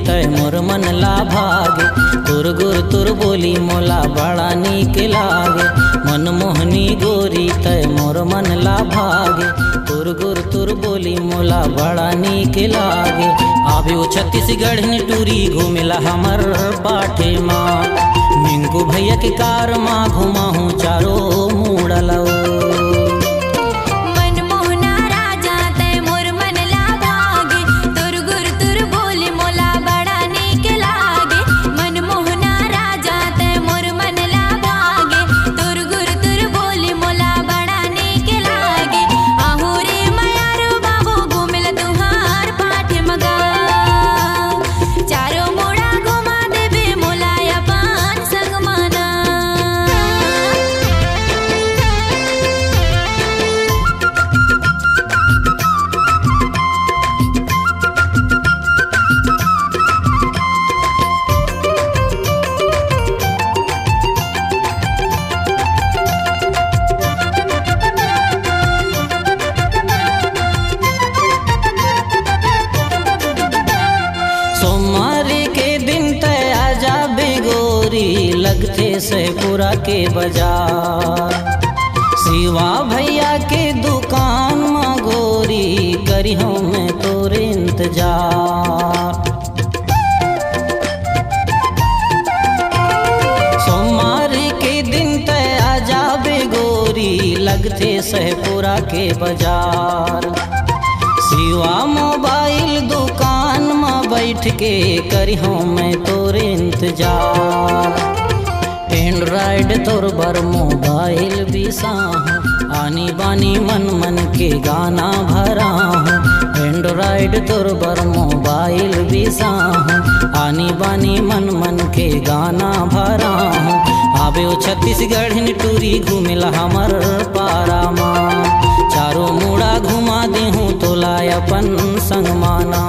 तय मोर मन ला भागे। तुर गुर तुर बोली मोला बड़ा नीक लागे। मनमोहनी गोरी तय मोर मन ला भागे। तुर गुर तुर बोली मोला बड़ा नीक लागे। आवे ओ छत्तीसगढ़ टूरी घूमेला हमर बाटे माँ। मिंगू भैया के कार माँ घुमाहूँ चारो मुड़ला। लगते सहपुरा के बाजार। शिवा भैया के दुकान में गोरी करी हूँ मैं तोरे इंतजार। सोमवार के दिन तय आ जाबे गोरी लगते सहपुरा के बाजार। शिवा मोबाइल दुकान में बैठ के करी हूँ मैं तोरे इंतजार। एंड्रॉइड तोर बर मोबाइल बिसाहूँ। आनी बानी मन मन के गाना भरा हूँ। एंड्रॉइड तोर बर मोबाइल बिसाहूँ। आनी बानी मन मन के गाना भरा हूँ। आवे ओ छत्तीसगढ़ टूरी घूमेला हमर पारा माँ। चारों मुड़ा घुमा दे हूँ तोला अपन संग माना।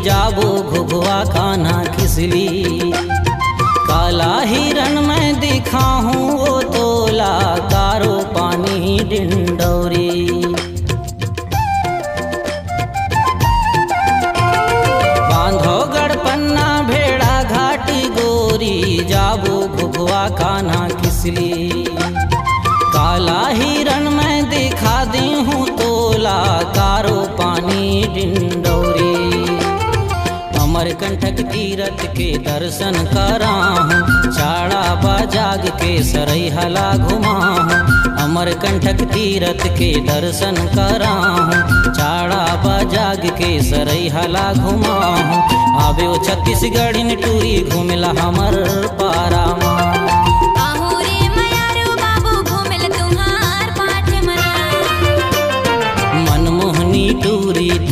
जाबो घुघुआ कान्हा खिसली। काला हिरन में दिखा हूँ वो तोला कारो पानी डिंडौरी। बांधवगढ़ पन्ना भेड़ा घाटी गोरी जाबो घुघुआ कान्हा खिसली। काला हिरन में दिखा दी हूँ तोला कारो पानी डिंडौरी। अमरकंटक तीरथ के दर्शन कराहूँ। चाड़ा बाजाग के सरैहला घुमाहूँ। अमरकंटक तीरथ के दर्शन कराहूँ। चाड़ा बाजाग के सरैहला घुमाहूँ। आवे ओ छत्तीसगढ़ टूरी घूमेला हमर पारा माँ। आहो रे मयारो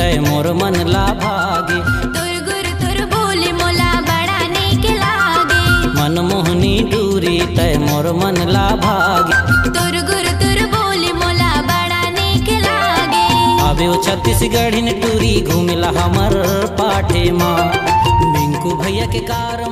तय मोर मन ला भागे। तुर गुर तुर बोली मोला बड़ा नीक लागे। मनमोहनी डूरी तय मोर मन ला भागे। तुर गुर तुर बोली मोला बड़ा नीक लागे। अबे वो छत्तीसगढ़ी ने टूरी घूमिला हमर पाठे माँ, बिंकू भैया के कार